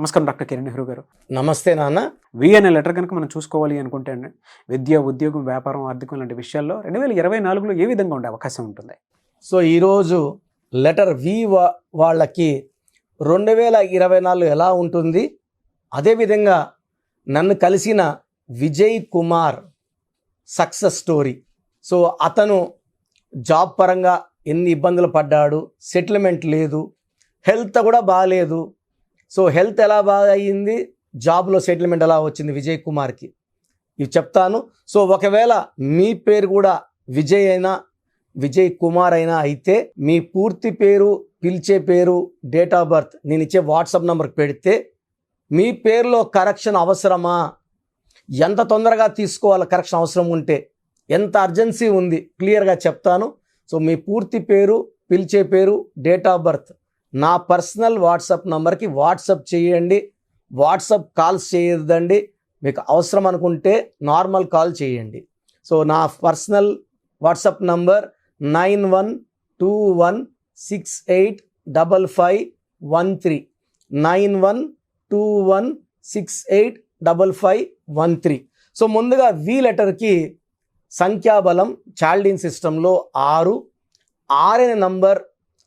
నమస్కారం డాక్టర్ కిరణ్ నెహ్రూ గారు. నమస్తే నాన్న. వి అనే లెటర్ కనుక మనం చూసుకోవాలి అనుకుంటే అండి, విద్య, ఉద్యోగం, వ్యాపారం, ఆర్థికం లాంటి విషయాల్లో 2024లో ఏ విధంగా ఉండే అవకాశం ఉంటుంది? సో ఈరోజు లెటర్ వి వాళ్ళకి 2024 ఎలా ఉంటుంది, అదేవిధంగా నన్ను కలిసిన Vijay Kumar success story. So అతను జాబ్ పరంగా ఎన్ని ఇబ్బందులు పడ్డాడు, సెటిల్మెంట్ లేదు, హెల్త్ కూడా బాగాలేదు. సో హెల్త్ ఎలా బాగా అయ్యింది, జాబ్లో సెటిల్మెంట్ ఎలా వచ్చింది విజయ్ కుమార్కి, ఇవి చెప్తాను. సో ఒకవేళ మీ పేరు కూడా విజయ్ అయినా విజయ్ కుమార్ అయినా అయితే మీ పూర్తి పేరు, పిలిచే పేరు, డేట్ ఆఫ్ బర్త్ నేను ఇచ్చే వాట్సాప్ నెంబర్కి పెడితే మీ పేరులో కరెక్షన్ అవసరమా, ఎంత తొందరగా తీసుకోవాలి, కరెక్షన్ అవసరం ఉంటే ఎంత అర్జెన్సీ ఉంది, క్లియర్గా చెప్తాను. సో మీ పూర్తి పేరు, పిలిచే పేరు, డేట్ ఆఫ్ బర్త్ నా పర్సనల్ వాట్సాప్ నంబర్కి వాట్సాప్ చేయండి. వాట్సాప్ కాల్స్ చేయొద్దండి. మీకు అవసరం అనుకుంటే నార్మల్ కాల్ చేయండి. సో నా పర్సనల్ వాట్సాప్ నంబర్ 9121685513 9121685513. సో ముందుగా వి లెటర్కి సంఖ్యాబలం చాల్డిన్ సిస్టంలో 6 అనే నంబర్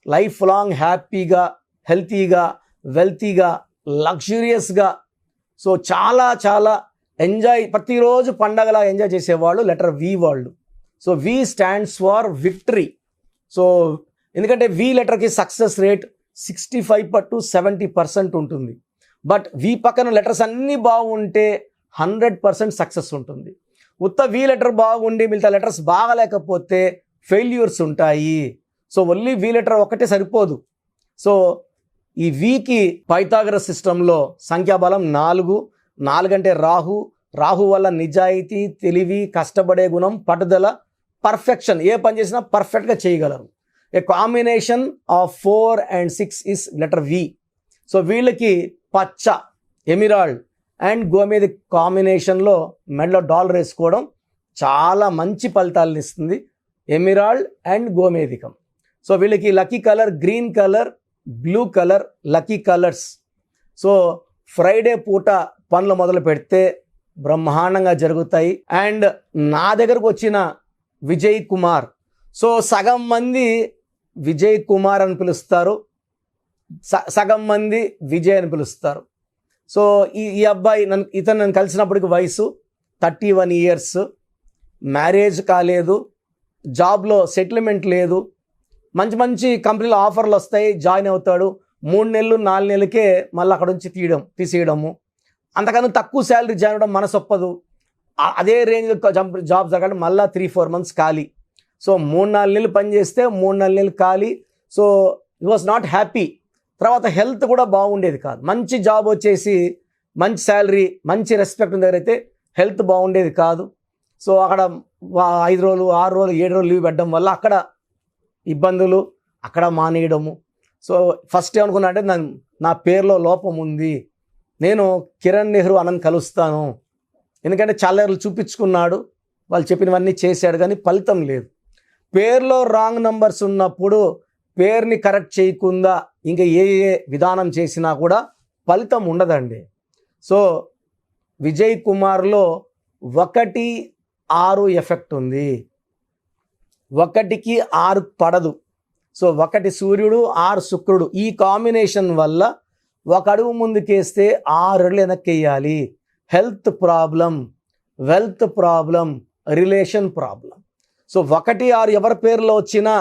లైఫ్ లాంగ్ హ్యాపీగా, హెల్తీగా, వెల్తీగా, లగ్జూరియస్గా, సో చాలా చాలా ఎంజాయ్, ప్రతిరోజు పండగలా ఎంజాయ్ చేసేవాళ్ళు లెటర్ వి వాళ్ళు. So V stands for victory. So ఎందుకంటే వి లెటర్కి సక్సెస్ రేట్ 65 to 70% ఉంటుంది. బట్ వి పక్కన లెటర్స్ అన్నీ బాగుంటే 100% సక్సెస్ ఉంటుంది. ఉత్త వి లెటర్ బాగుండి మిగతా లెటర్స్ బాగలేకపోతే ఫెయిల్యూర్స్ ఉంటాయి. సో ఓన్లీ వి లెటర్ ఒకటే సరిపోదు. సో ఈ వికి పైథాగరస్ సిస్టంలో సంఖ్యాబలం 4. 4 అంటే రాహు. రాహు వల్ల నిజాయితీ, తెలివి, కష్టపడే గుణం, పట్టుదల, పర్ఫెక్షన్, ఏ పని చేసినా పర్ఫెక్ట్గా చేయగలరు. A combination of 4 and 6 is letter V. So వీళ్ళకి పచ్చ, ఎమిరాల్డ్ అండ్ గోమేది కాంబినేషన్లో మెడలో డాలర్ వేసుకోవడం చాలా మంచి ఫలితాలను ఇస్తుంది. ఎమిరాల్డ్ అండ్ గోమేదికం. సో వీళ్ళకి lucky colour green colour, blue colour lucky colours. So Friday పూట పనులు మొదలు పెడితే బ్రహ్మాండంగా జరుగుతాయి. అండ్ నా దగ్గరకు వచ్చిన విజయ్ కుమార్, సో సగం మంది విజయ్ కుమార్ అని పిలుస్తారు, సగం మంది విజయ్ అని పిలుస్తారు. సో ఈ అబ్బాయి నన్ను కలిసినప్పటికి వయసు 31 years, మ్యారేజ్ కాలేదు, జాబ్లో సెటిల్మెంట్ లేదు, మంచి మంచి కంపెనీలో ఆఫర్లు వస్తాయి, జాయిన్ అవుతాడు, 3 నెలలు 4 నెలలకే మళ్ళీ అక్కడ నుంచి తీసేయడము, అంతకన్నా తక్కువ శాలరీ జాయిన్ అవ్వడం మనసొప్పదు. అదే రేంజ్లో జాబ్ జరగడం మళ్ళీ 3-4 months ఖాళీ. సో 3-4 నెలలు పని చేస్తే 3-4 నెలలు ఖాళీ. So it was not happy. తర్వాత హెల్త్ కూడా బాగుండేది కాదు. మంచి జాబ్ వచ్చేసి మంచి శాలరీ, మంచి రెస్పెక్ట్ ఉన్న దగ్గర అయితే హెల్త్ బాగుండేది కాదు. సో అక్కడ 5 రోజులు 6 రోజులు 7 రోజులు లీవ్ పెట్టడం వల్ల అక్కడ ఇబ్బందులు, అక్కడ మానేయడము. సో ఫస్ట్ ఏమనుకున్నా అంటే నా పేరులో లోపం ఉంది, నేను కిరణ్ నెహ్రూ అన్నని కలుస్తాను. ఎందుకంటే చాలా చూపించుకున్నాడు, వాళ్ళు చెప్పినవన్నీ చేశాడు, కానీ ఫలితం లేదు. పేరులో రాంగ్ నంబర్స్ ఉన్నప్పుడు పేరుని కరెక్ట్ చేయకుండా ఇంకా ఏ విధానం చేసినా కూడా ఫలితం ఉండదండి. సో విజయ్ కుమార్లో 1-6 ఎఫెక్ట్ ఉంది. 1కి 6 పడదు. సో 1 సూర్యుడు, 6 శుక్రుడు, ఈ కాంబినేషన్ వల్ల 1 అడుగు ముందుకేస్తే 6 అడుగులు వెనక్కి వేయాలి. Health problem, wealth problem, relation problem. So 1-6 ఎవరి పేరులో వచ్చినా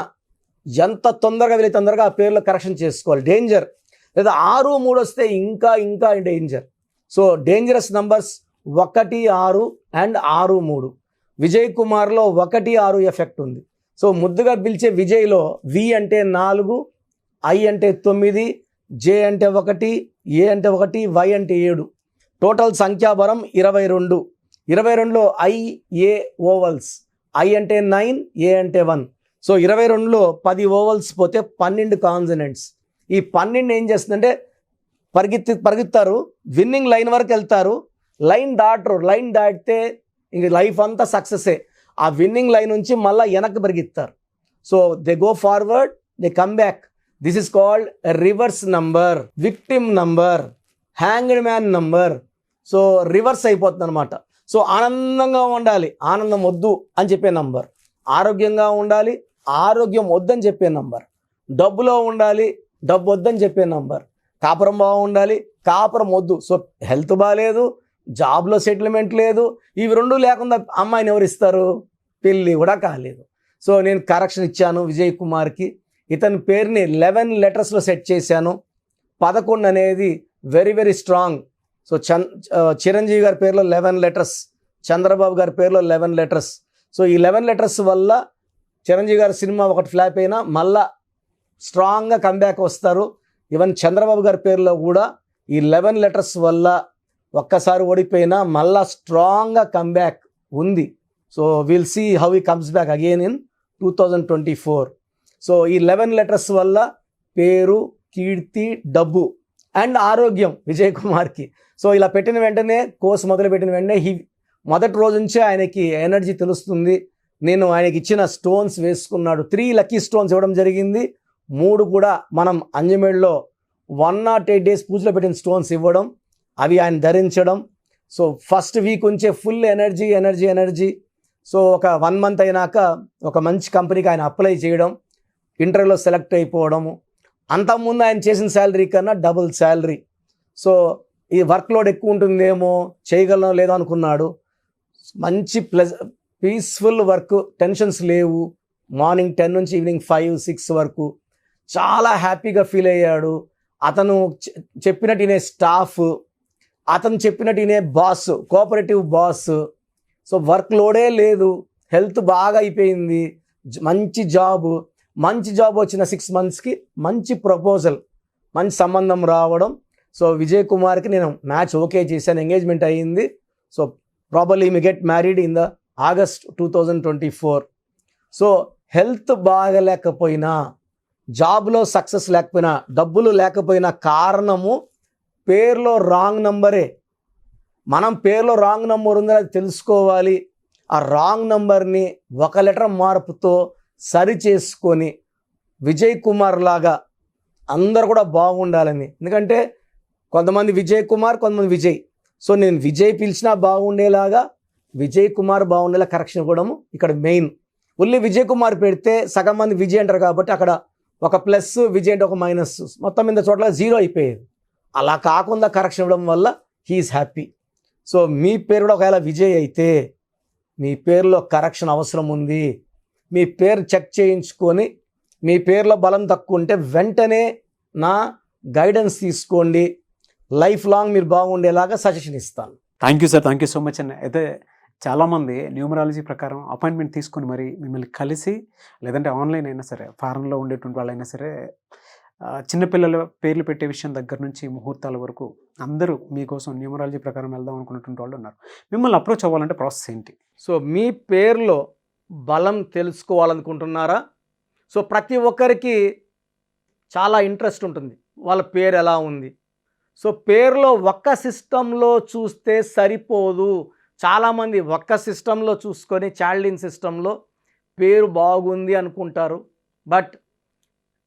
ఎంత తొందరగా వీళ్ళ తొందరగా ఆ పేర్లో కరెక్షన్ చేసుకోవాలి. డేంజర్. లేదా 6-3 వస్తే ఇంకా ఇంకా danger. So dangerous numbers 1-6 and 6-3. Vijay కుమార్లో 1-6 ఎఫెక్ట్ ఉంది. సో ముద్దుగా పిలిచే విజయ్లో వి అంటే 4, ఐ అంటే 9, జే అంటే 1, ఏ అంటే 1, వై అంటే 7. టోటల్ సంఖ్యాబలం 22. 22లో ఐ, ఏ ఓవల్స్. ఐ అంటే 9, ఏ అంటే 1. సో 22లో 10 ఓవల్స్ పోతే 12 కాన్సనెంట్స్. ఈ 12 ఏం చేస్తుందంటే పరిగెత్తారు, విన్నింగ్ లైన్ వరకు వెళ్తారు, లైన్ దాటరు. లైన్ దాటితే ఇంక లైఫ్ అంతా సక్సెసే. ఆ విన్నింగ్ లైన్ నుంచి మళ్ళీ వెనక్కి పరిగెత్తారు. So they go forward, they come back. This is called reverse number, victim number. Hanged man number. So reverse అయిపోతుంది అనమాట. సో ఆనందంగా ఉండాలి, ఆనందం వద్దు అని చెప్పే నంబర్. ఆరోగ్యంగా ఉండాలి, ఆరోగ్యం వద్దని చెప్పే నంబర్. డబ్బులో ఉండాలి, డబ్బు వద్దని చెప్పే నంబర్. కాపురం బాగుండాలి, కాపురం వద్దు. సో హెల్త్ బాగాలేదు, జాబ్లో సెటిల్మెంట్ లేదు, ఇవి రెండు లేకుండా అమ్మాయిని ఎవరు ఇస్తారు? పెళ్ళి కూడా కాలేదు. సో నేను కరెక్షన్ ఇచ్చాను విజయ్ కుమార్కి. ఇతని పేరుని 11 లెటర్స్లో సెట్ చేశాను. 11 అనేది very very strong. So Chiranjeevi గారి పేరులో 11 లెటర్స్, చంద్రబాబు గారి పేరులో 11 లెటర్స్. సో ఈ 11 లెటర్స్ వల్ల చిరంజీవి గారి సినిమా ఒకటి ఫ్లాప్ అయినా మళ్ళా స్ట్రాంగ్గా కంబ్యాక్ వస్తారు. ఈవెన్ చంద్రబాబు గారి పేరులో కూడా ఈ 11 లెటర్స్ వల్ల ఒక్కసారి ఓడిపోయినా మళ్ళా స్ట్రాంగ్గా కంబ్యాక్ ఉంది. So will see how he comes back again in 2024. So ఈ 11 లెటర్స్ వల్ల పేరు, కీర్తి, డబ్బు అండ్ ఆరోగ్యం విజయ్ కుమార్కి. సో ఇలా పెట్టిన వెంటనే, కోర్స్ మొదలుపెట్టిన వెంటనే మొదటి రోజు నుంచే ఆయనకి ఎనర్జీ తెలుస్తుంది. నేను ఆయనకి ఇచ్చిన స్టోన్స్ వేసుకున్నాడు. 3 లక్కీ స్టోన్స్ ఇవ్వడం జరిగింది. 3 కూడా మనం అంజమేడ్లో 108 డేస్ పూజలో పెట్టిన స్టోన్స్ ఇవ్వడం, అవి ఆయన ధరించడం. సో ఫస్ట్ వీక్ నుంచే full energy energy energy. So ఒక 1 మంత్ అయినాక ఒక మంచి కంపెనీకి ఆయన అప్లై చేయడం, ఇంటర్వ్యూలో సెలెక్ట్ అయిపోవడము. అంతకుముందు ఆయన చేసిన శాలరీ కన్నా డబుల్ శాలరీ. సో ఈ వర్క్ లోడ్ ఎక్కువ ఉంటుందేమో, చేయగలనో లేదో అనుకున్నాడు. మంచి పీస్ఫుల్ వర్క్, టెన్షన్స్ లేవు. మార్నింగ్ 10 నుంచి ఈవినింగ్ 5-6 వరకు చాలా హ్యాపీగా ఫీల్ అయ్యాడు. అతను చెప్పినట్టు వినే స్టాఫ్, అతను చెప్పినట్టు వినే boss, cooperative boss. So work లోడే లేదు, హెల్త్ బాగా అయిపోయింది, మంచి జాబ్ వచ్చిన 6 మంత్స్కి మంచి ప్రపోజల్, మంచి సంబంధం రావడం. సో విజయ్ కుమార్కి నేను మ్యాచ్ ఓకే చేశాను, ఎంగేజ్మెంట్ అయ్యింది. So probably me get married in the August 2024. So health బాగలేకపోయినా, జాబ్లో సక్సెస్ లేకపోయినా, డబ్బులు లేకపోయినా కారణము పేరులో రాంగ్ నంబరే. మనం పేరులో రాంగ్ నంబర్ ఉందని అది తెలుసుకోవాలి. ఆ రాంగ్ నంబర్ని ఒక లెటర్ మార్పుతో సరి చేసుకొని విజయ్ కుమార్ లాగా అందరు కూడా బాగుండాలని. ఎందుకంటే కొంతమంది విజయ్ కుమార్, కొంతమంది విజయ్. సో నేను విజయ్ పిలిచినా బాగుండేలాగా, విజయ్ కుమార్ బాగుండేలా కరెక్షన్ ఇవ్వడము ఇక్కడ మెయిన్. ఓన్లీ విజయ్ కుమార్ పెడితే సగం మంది విజయ్ అంటారు కాబట్టి అక్కడ ఒక ప్లస్, విజయ్ అంటే ఒక మైనస్, మొత్తం మీద చోట్ల 0 అయిపోయేది. అలా కాకుండా కరెక్షన్ ఇవ్వడం వల్ల హీఈస్ హ్యాపీ. సో మీ పేరు కూడా ఒకవేళ విజయ్ అయితే మీ పేరులో కరెక్షన్ అవసరం ఉంది. మీ పేరు చెక్ చేయించుకొని మీ పేరులో బలం తక్కువ ఉంటే వెంటనే నా గైడెన్స్ తీసుకోండి. లైఫ్ లాంగ్ మీరు బాగుండేలాగా సజెషన్ ఇస్తాను. Thank you sir, thank you so much అన్న. అయితే చాలామంది న్యూమరాలజీ ప్రకారం అపాయింట్మెంట్ తీసుకొని మరి మిమ్మల్ని కలిసి, లేదంటే ఆన్లైన్ అయినా సరే, ఫారెన్లో ఉండేటువంటి వాళ్ళైనా సరే, చిన్నపిల్లల పేర్లు పెట్టే విషయం దగ్గర నుంచి ముహూర్తాల వరకు అందరూ మీకోసం న్యూమరాలజీ ప్రకారం వెళ్దాం అనుకున్నటువంటి వాళ్ళు ఉన్నారు. మిమ్మల్ని అప్రోచ్ అవ్వాలంటే ప్రాసెస్ ఏంటి? సో మీ పేరులో బలం తెలుసుకోవాలనుకుంటున్నారా? సో ప్రతి ఒక్కరికి చాలా ఇంట్రెస్ట్ ఉంటుంది, వాళ్ళ పేరు ఎలా ఉంది. సో పేరులో ఒక్క సిస్టంలో చూస్తే సరిపోదు. చాలామంది ఒక్క సిస్టంలో చూసుకొని చాల్డిన్ సిస్టంలో పేరు బాగుంది అనుకుంటారు. బట్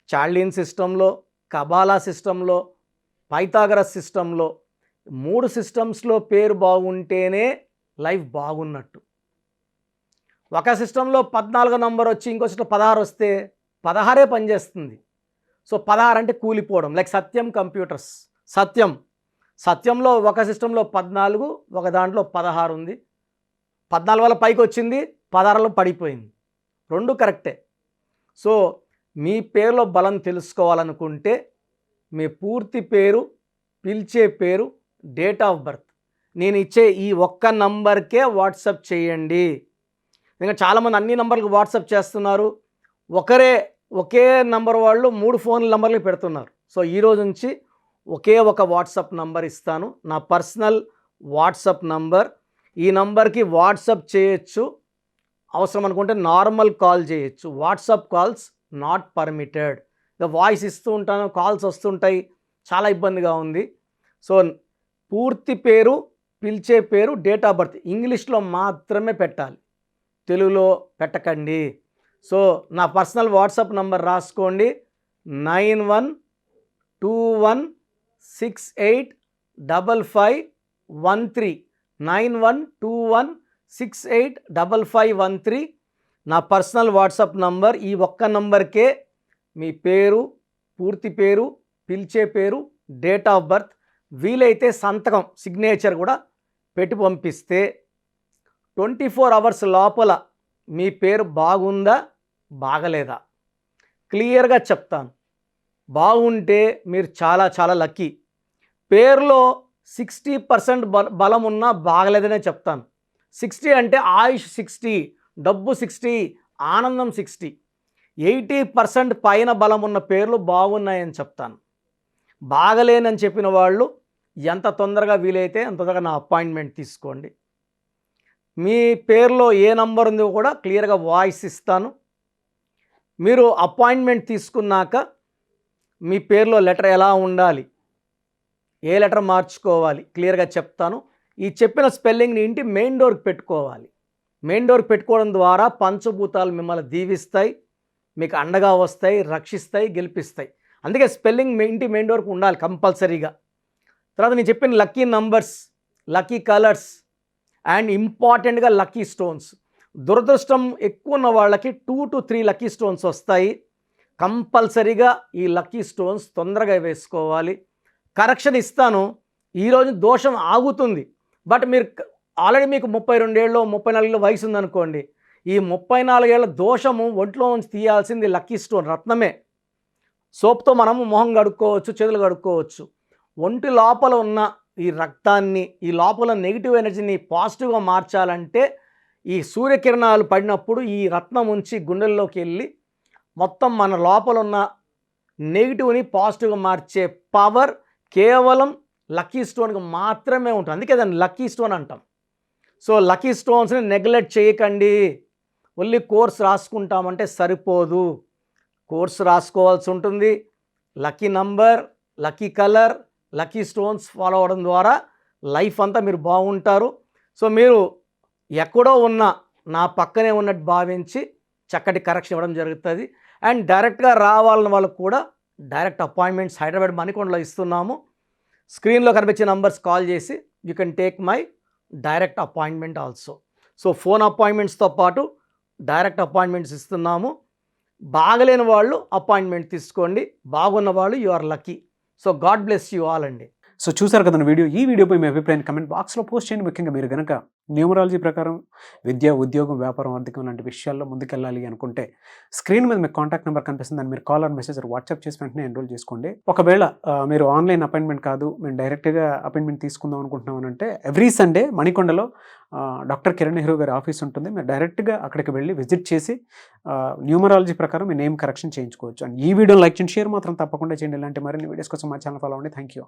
చాల్డిన్ సిస్టంలో, కబాలా సిస్టంలో, పైథాగరస్ సిస్టంలో 3 సిస్టమ్స్లో పేరు బాగుంటేనే లైఫ్ బాగున్నట్టు. ఒక సిస్టంలో 14 నంబర్ వచ్చి ఇంకో సిస్టంలో 16 వస్తే 16 పనిచేస్తుంది. సో 16 అంటే కూలిపోవడం. లైక్ సత్యం కంప్యూటర్స్, సత్యంలో ఒక సిస్టంలో 14, ఒక దాంట్లో 16 ఉంది. 14 వల్ల పైకి వచ్చింది, 16లో పడిపోయింది. 2 కరెక్టే. సో మీ పేరులో బలం తెలుసుకోవాలనుకుంటే మీ పూర్తి పేరు, పిలిచే పేరు, డేట్ ఆఫ్ బర్త్ నేను ఇచ్చే ఈ ఒక్క నంబర్కే వాట్సాప్ చేయండి. ఇంకా చాలామంది అన్ని నంబర్లకు వాట్సాప్ చేస్తున్నారు. ఒకే నంబర్ వాళ్ళు 3 ఫోన్ నంబర్లు పెడుతున్నారు. సో ఈరోజు నుంచి ఒకే ఒక వాట్సాప్ నంబర్ ఇస్తాను, నా పర్సనల్ వాట్సాప్ నంబర్. ఈ నంబర్కి వాట్సాప్ చేయొచ్చు, అవసరం అనుకుంటే నార్మల్ కాల్ చేయొచ్చు. WhatsApp calls not permitted. ఇక వాయిస్ ఇస్తూ ఉంటాను, కాల్స్ వస్తుంటాయి, చాలా ఇబ్బందిగా ఉంది. సో పూర్తి పేరు, పిలిచే పేరు, డేట్ ఆఫ్ బర్త్ ఇంగ్లీష్లో మాత్రమే పెట్టాలి, తెలుగులో పెట్టకండి. సో నా పర్సనల్ వాట్సాప్ నంబర్ రాసుకోండి, 912168 9121685513 నా పర్సనల్ వాట్సాప్ నంబర్. ఈ ఒక్క నంబర్కే మీ పేరు, పూర్తి పేరు, పిలిచే పేరు, డేట్ ఆఫ్ బర్త్, వీలైతే సంతకం సిగ్నేచర్ కూడా పెట్టి పంపిస్తే 24 అవర్స్ లోపల మీ పేరు బాగుందా బాగలేదా క్లియర్గా చెప్తాను. బాగుంటే మీరు చాలా చాలా లక్కీ. పేరులో 60% బలం ఉన్నా బాగలేదనే చెప్తాను. 60 అంటే ఆయుష్ 60, డబ్బు 60, ఆనందం 60. 80% పైన బలం ఉన్న పేర్లు బాగున్నాయని చెప్తాను. బాగలేనని చెప్పిన వాళ్ళు ఎంత తొందరగా వీలైతే అంత తొందరగా నా అపాయింట్మెంట్ తీసుకోండి. మీ పేరులో ఏ నంబర్ ఉందో కూడా క్లియర్గా వాయిస్ ఇస్తాను. మీరు అపాయింట్మెంట్ తీసుకున్నాక మీ పేరులో లెటర్ ఎలా ఉండాలి, ఏ లెటర్ మార్చుకోవాలి క్లియర్గా చెప్తాను. ఈ చెప్పిన స్పెల్లింగ్ని ఇంటి మెయిన్ డోర్కి పెట్టుకోవాలి. మెయిన్ డోర్కి పెట్టుకోవడం ద్వారా పంచభూతాలు మిమ్మల్ని దీవిస్తాయి, మీకు అండగా వస్తాయి, రక్షిస్తాయి, గెలిపిస్తాయి. అందుకే స్పెల్లింగ్ ఇంటి మెయిన్ డోర్కి ఉండాలి కంపల్సరీగా. తర్వాత నేను చెప్పిన lucky numbers, lucky colours and ఇంపార్టెంట్గా లక్కీ స్టోన్స్. దురదృష్టం ఎక్కువ ఉన్న వాళ్ళకి 2 to 3 లక్కీ స్టోన్స్ వస్తాయి. కంపల్సరీగా ఈ లక్కీ స్టోన్స్ తొందరగా వేసుకోవాలి. కరెక్షన్ ఇస్తాను. ఈరోజు దోషం ఆగుతుంది. బట్ మీరు ఆల్రెడీ మీకు 32 ఏళ్ళు 34 ఏళ్ళ వయసు ఉందనుకోండి, ఈ 34 ఏళ్ళ దోషము ఒంట్లో నుంచి తీయాల్సింది లక్కీ స్టోన్ రత్నమే. సోప్తో మనము మొహం కడుక్కోవచ్చు, చేతులు కడుక్కోవచ్చు. ఒంటి లోపల ఉన్న ఈ రక్తాన్ని, ఈ లోపల నెగిటివ్ ఎనర్జీని పాజిటివ్గా మార్చాలంటే ఈ సూర్యకిరణాలు పడినప్పుడు ఈ రత్నం ఉంచి గుండెల్లోకి వెళ్ళి మొత్తం మన లోపల ఉన్న నెగిటివ్ని పాజిటివ్గా మార్చే పవర్ కేవలం లక్కీ స్టోన్కి మాత్రమే ఉంటుంది. అందుకే దాన్ని లక్కీ స్టోన్ అంటాం. సో లక్కీ స్టోన్స్ని నెగ్లెక్ట్ చేయకండి. ఓన్లీ కోర్స్ రాసుకుంటామంటే సరిపోదు, కోర్స్ రాసుకోవాల్సి ఉంటుంది. Lucky number, lucky colour, lucky stones follow అవ్వడం ద్వారా లైఫ్ అంతా మీరు బాగుంటారు. సో మీరు ఎక్కడో ఉన్న నా పక్కనే ఉన్నట్టు భావించి చక్కటి కరెక్షన్ ఇవ్వడం జరుగుతుంది. అండ్ డైరెక్ట్గా రావాలని వాళ్ళకు కూడా డైరెక్ట్ అపాయింట్మెంట్స్ హైదరాబాద్ మణికొండలో ఇస్తున్నాము. స్క్రీన్లో కనిపించే నంబర్స్ కాల్ చేసి you can take my direct appointment also. So phone అపాయింట్మెంట్స్తో పాటు డైరెక్ట్ అపాయింట్మెంట్స్ ఇస్తున్నాము. బాగలేని వాళ్ళు అపాయింట్మెంట్ తీసుకోండి, బాగున్న వాళ్ళు you are lucky. So God bless you all అండి. సో చూసారు కదా వీడియో. ఈ వీడియోపై మీ అభిప్రాయాన్ని కమెంట్ బాక్స్లో పోస్ట్ చేయండి. ముఖ్యంగా మీరు కనుక న్యూమరాలజీ ప్రకారం విద్య, ఉద్యోగం, వ్యాపారం, ఆర్థికం లాంటి విషయాల్లో ముందుకెళ్ళాలి అనుకుంటే స్క్రీన్ మీద మీకు కాంటాక్ట్ నెంబర్ కనిపిస్తుంది. దాన్ని మీరు కాల్ ఆర్ మెసేజ్ వాట్సాప్ చేసి వెంటనే ఎన్రోల్ చేసుకోండి. ఒకవేళ మీరు ఆన్లైన్ అపాయింట్మెంట్ కాదు, మేము డైరెక్ట్గా అపాయింట్మెంట్ తీసుకుందాం అనుకుంటున్నాం అంటే ఎవ్రీ సండే మణికొండలో డాక్టర్ కిరణ్ నెహ్రూ గారి ఆఫీస్ ఉంటుంది. మీరు డైరెక్ట్గా అక్కడికి వెళ్ళి విజిట్ చేసి న్యూమరాలజీ ప్రకారం మీ నేమ్ కరెక్షన్ చేయించుకోవచ్చు. అండ్ ఈ వీడియోని లైక్ చేయండి, షేర్ మాత్రం తప్పకుండా చేయండి. ఇలాంటి మరిన్ని వీడియోస్ కోసం మా ఛానల్ ఫాలో అవ్వండి. Thank you.